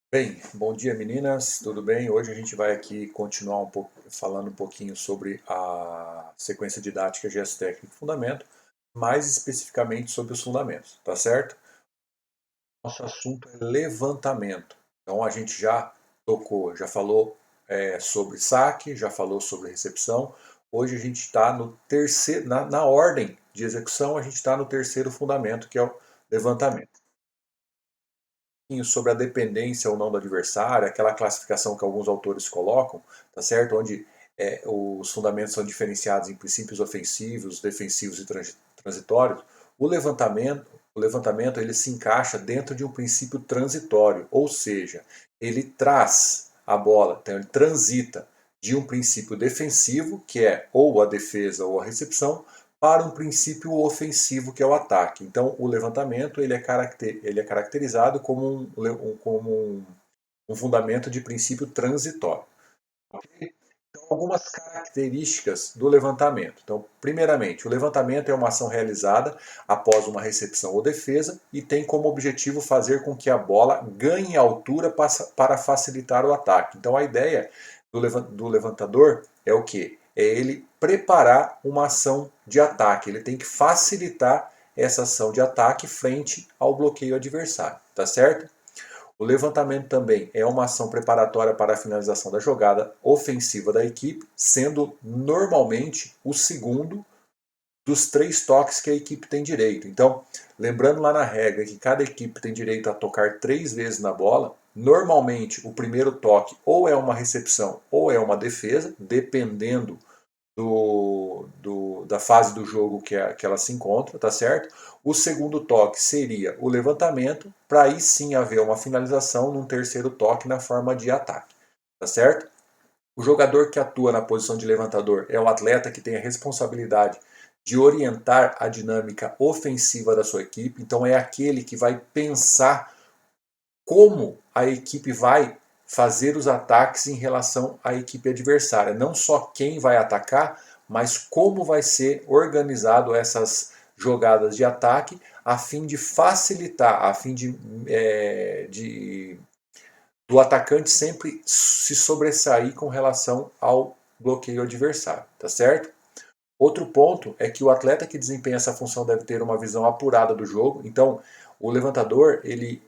Bem, bom dia meninas, tudo bem? Hoje a gente vai aqui continuar falando um pouquinho sobre a sequência didática gesto técnico e fundamento, mais especificamente sobre os fundamentos, tá certo? Nosso assunto é levantamento. Então a gente já tocou, já falou sobre saque, já falou sobre recepção. Hoje a gente está no terceiro, na ordem de execução, a gente está no terceiro fundamento, que é o levantamento. Sobre a dependência ou não do adversário, aquela classificação que alguns autores colocam, tá certo? Onde os fundamentos são diferenciados em princípios ofensivos, defensivos e transitórios. O levantamento ele se encaixa dentro de um princípio transitório, ou seja, ele traz a bola, então ele transita de um princípio defensivo, que é ou a defesa ou a recepção, para um princípio ofensivo que é o ataque. Então, o levantamento ele é caracterizado como um fundamento de princípio transitório. Okay? Então, algumas características do levantamento. Então, primeiramente, o levantamento é uma ação realizada após uma recepção ou defesa e tem como objetivo fazer com que a bola ganhe altura para facilitar o ataque. Então, a ideia do levantador é o que? É ele preparar uma ação de ataque. Ele tem que facilitar essa ação de ataque frente ao bloqueio adversário, tá certo? O levantamento também é uma ação preparatória para a finalização da jogada ofensiva da equipe, sendo normalmente o segundo dos 3 toques que a equipe tem direito. Então, lembrando lá na regra que cada equipe tem direito a tocar 3 vezes na bola, normalmente o primeiro toque ou é uma recepção ou é uma defesa, dependendo da fase do jogo que ela se encontra, tá certo? O segundo toque seria o levantamento, para aí sim haver uma finalização num terceiro toque na forma de ataque, tá certo? O jogador que atua na posição de levantador é o atleta que tem a responsabilidade de orientar a dinâmica ofensiva da sua equipe, então é aquele que vai pensar como a equipe vai fazer os ataques em relação à equipe adversária. Não só quem vai atacar, mas como vai ser organizado essas jogadas de ataque a fim de facilitar, a fim do atacante sempre se sobressair com relação ao bloqueio adversário, tá certo? Outro ponto é que o atleta que desempenha essa função deve ter uma visão apurada do jogo. Então, o levantador ele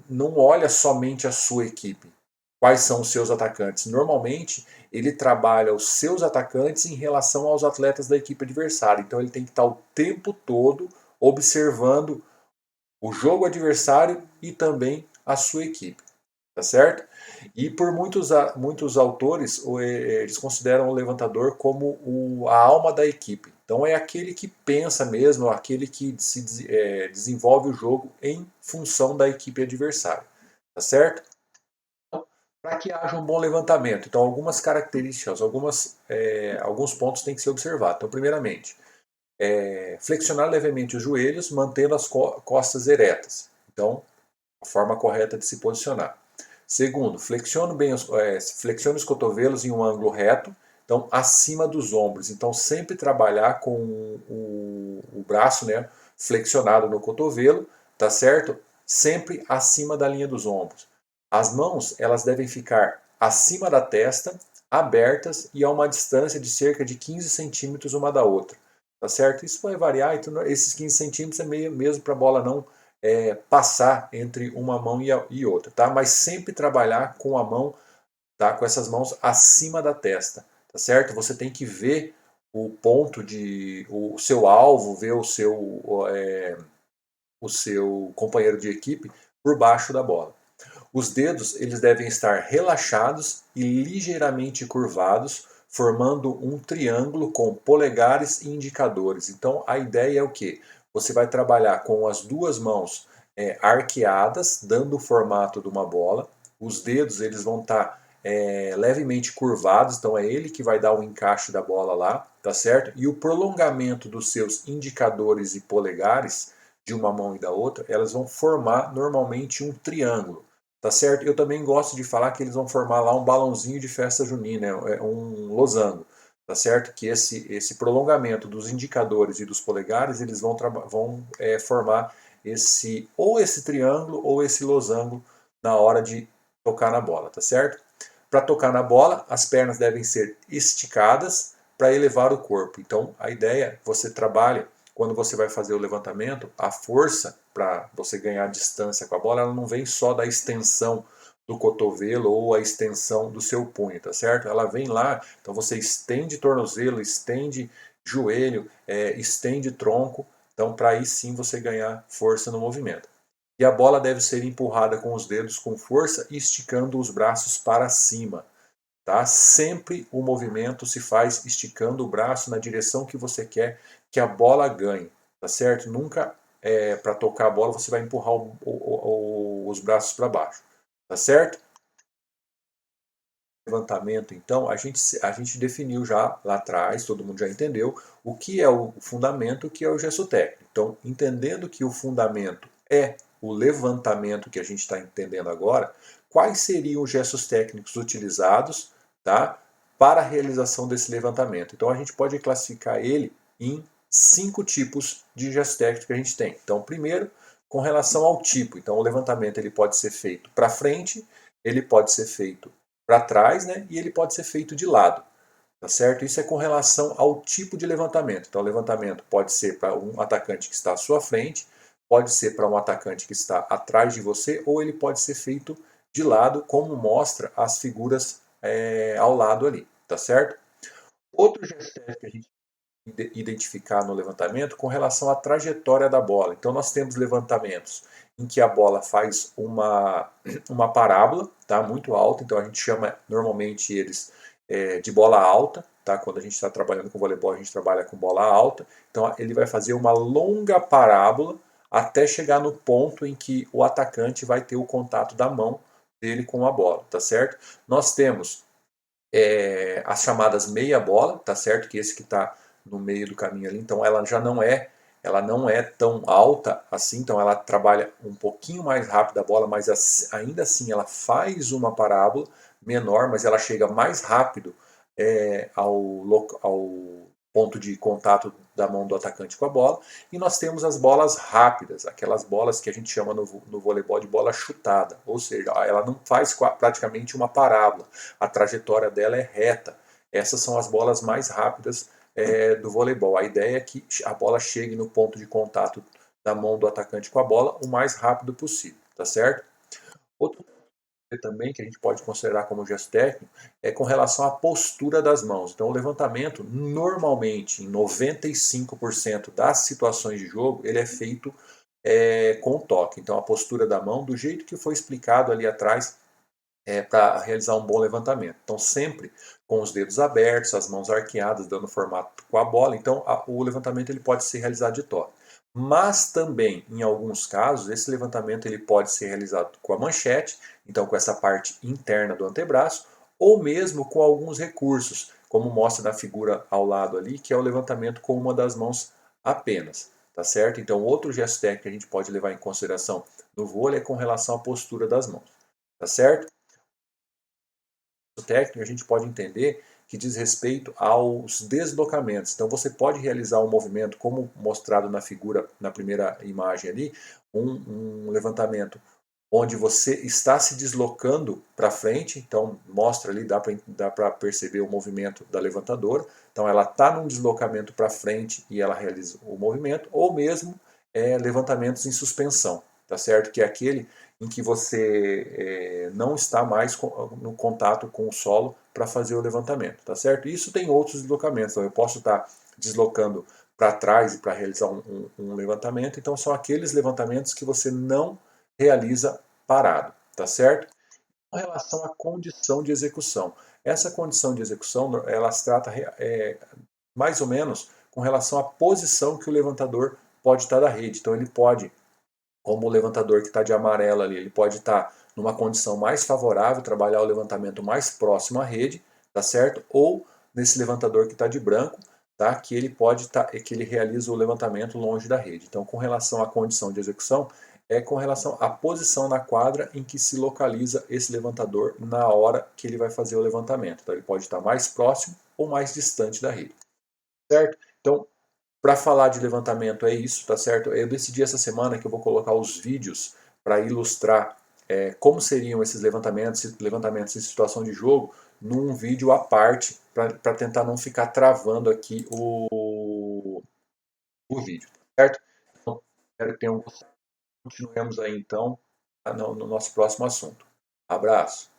não olha somente a sua equipe. Quais são os seus atacantes? Normalmente, ele trabalha os seus atacantes em relação aos atletas da equipe adversária. Então, ele tem que estar o tempo todo observando o jogo adversário e também a sua equipe, tá certo? E por muitos autores, eles consideram o levantador como a alma da equipe. Então é aquele que pensa mesmo, aquele que desenvolve o jogo em função da equipe adversária, tá certo? Para que haja um bom levantamento, então algumas características, alguns pontos têm que ser observados. Então, primeiramente, flexionar levemente os joelhos, mantendo as costas eretas. Então, a forma correta de se posicionar. Segundo, flexione os cotovelos em um ângulo reto, então acima dos ombros. Então sempre trabalhar com o braço, né, flexionado no cotovelo, tá certo? Sempre acima da linha dos ombros. As mãos elas devem ficar acima da testa, abertas e a uma distância de cerca de 15 centímetros uma da outra. Tá certo? Isso vai variar, então, esses 15 centímetros é meio mesmo para a bola não passar entre uma mão e outra, tá? Mas sempre trabalhar com a mão, tá? Com essas mãos acima da testa, tá certo? Você tem que ver o seu alvo, ver o seu companheiro de equipe por baixo da bola. Os dedos eles devem estar relaxados e ligeiramente curvados, formando um triângulo com polegares e indicadores. Então a ideia é o que? Você vai trabalhar com as duas mãos arqueadas, dando o formato de uma bola. Os dedos eles vão estar levemente curvados, então é ele que vai dar o encaixe da bola lá, tá certo? E o prolongamento dos seus indicadores e polegares de uma mão e da outra, elas vão formar normalmente um triângulo. Tá certo? Eu também gosto de falar que eles vão formar lá um balãozinho de festa junina, um losango, tá certo? Que esse prolongamento dos indicadores e dos polegares, eles vão formar esse triângulo ou esse losango na hora de tocar na bola, tá certo? Para tocar na bola, as pernas devem ser esticadas para elevar o corpo. Então, a ideia é que você trabalha, quando você vai fazer o levantamento, a força para você ganhar distância com a bola, ela não vem só da extensão do cotovelo ou a extensão do seu punho, tá certo? Ela vem lá, então você estende tornozelo, estende joelho, estende tronco, então para aí sim você ganhar força no movimento. E a bola deve ser empurrada com os dedos com força e esticando os braços para cima. Tá? Sempre o movimento se faz esticando o braço na direção que você quer que a bola ganhe. Tá certo? Nunca para tocar a bola você vai empurrar os braços para baixo. Tá certo? Levantamento, então, a gente definiu já lá atrás, todo mundo já entendeu, o que é o fundamento, o que é o gesto técnico. Então, entendendo que o fundamento é o levantamento que a gente está entendendo agora, quais seriam os gestos técnicos utilizados, tá, para a realização desse levantamento? Então, a gente pode classificar ele em 5 tipos de gestos técnicos que a gente tem. Então, primeiro, com relação ao tipo. Então, o levantamento ele pode ser feito para frente, ele pode ser feito para trás, né? E ele pode ser feito de lado, tá certo? Isso é com relação ao tipo de levantamento. Então, o levantamento pode ser para um atacante que está à sua frente, pode ser para um atacante que está atrás de você, ou ele pode ser feito de lado, como mostra as figuras ao lado ali, tá certo? Outro gesto que a gente identificar no levantamento com relação à trajetória da bola. Então nós temos levantamentos em que a bola faz uma parábola, tá, muito alta, então a gente chama normalmente eles de bola alta, tá? Quando a gente está trabalhando com voleibol a gente trabalha com bola alta, então ele vai fazer uma longa parábola até chegar no ponto em que o atacante vai ter o contato da mão dele com a bola, tá certo? Nós temos as chamadas meia bola, tá certo? Que esse que está no meio do caminho ali, então ela não é tão alta assim, então ela trabalha um pouquinho mais rápido a bola, mas ainda assim ela faz uma parábola menor, mas ela chega mais rápido ao ponto de contato da mão do atacante com a bola. E nós temos as bolas rápidas, aquelas bolas que a gente chama no voleibol de bola chutada, ou seja, ela não faz praticamente uma parábola, a trajetória dela é reta. Essas são as bolas mais rápidas do voleibol. A ideia é que a bola chegue no ponto de contato da mão do atacante com a bola o mais rápido possível, tá certo? Outro também que a gente pode considerar como gesto técnico é com relação à postura das mãos. Então, o levantamento, normalmente, em 95% das situações de jogo, ele é feito com toque. Então, a postura da mão, do jeito que foi explicado ali atrás, para realizar um bom levantamento. Então, sempre com os dedos abertos, as mãos arqueadas, dando formato com a bola. Então, o levantamento ele pode ser realizado de toque. Mas também, em alguns casos, esse levantamento ele pode ser realizado com a manchete, então com essa parte interna do antebraço, ou mesmo com alguns recursos, como mostra na figura ao lado ali, que é o levantamento com uma das mãos apenas, tá certo? Então, outro gesto técnico que a gente pode levar em consideração no vôlei é com relação à postura das mãos, tá certo? Técnico, a gente pode entender que diz respeito aos deslocamentos. Então você pode realizar um movimento, como mostrado na figura, na primeira imagem ali, um levantamento onde você está se deslocando para frente, então mostra ali, dá para perceber o movimento da levantadora, então ela está num deslocamento para frente e ela realiza o movimento, ou mesmo levantamentos em suspensão, tá certo? Que é aquele em que você não está mais no contato com o solo para fazer o levantamento, tá certo? Isso tem outros deslocamentos, então eu posso estar deslocando para trás para realizar um levantamento, então são aqueles levantamentos que você não realiza parado, tá certo? Com relação à condição de execução. Essa condição de execução, ela se trata mais ou menos com relação à posição que o levantador pode estar da rede. Então ele pode, como o levantador que está de amarelo ali, ele pode estar numa condição mais favorável, trabalhar o levantamento mais próximo à rede, tá certo? Ou nesse levantador que está de branco, tá? Que ele pode que ele realiza o levantamento longe da rede. Então, com relação à condição de execução, é com relação à posição na quadra em que se localiza esse levantador na hora que ele vai fazer o levantamento. Então, ele pode estar mais próximo ou mais distante da rede, certo? Então, para falar de levantamento é isso, tá certo? Eu decidi essa semana que eu vou colocar os vídeos para ilustrar como seriam esses levantamentos em situação de jogo, num vídeo à parte, para tentar não ficar travando aqui o vídeo, certo? Então, espero que tenham gostado. Continuemos aí então no nosso próximo assunto. Abraço!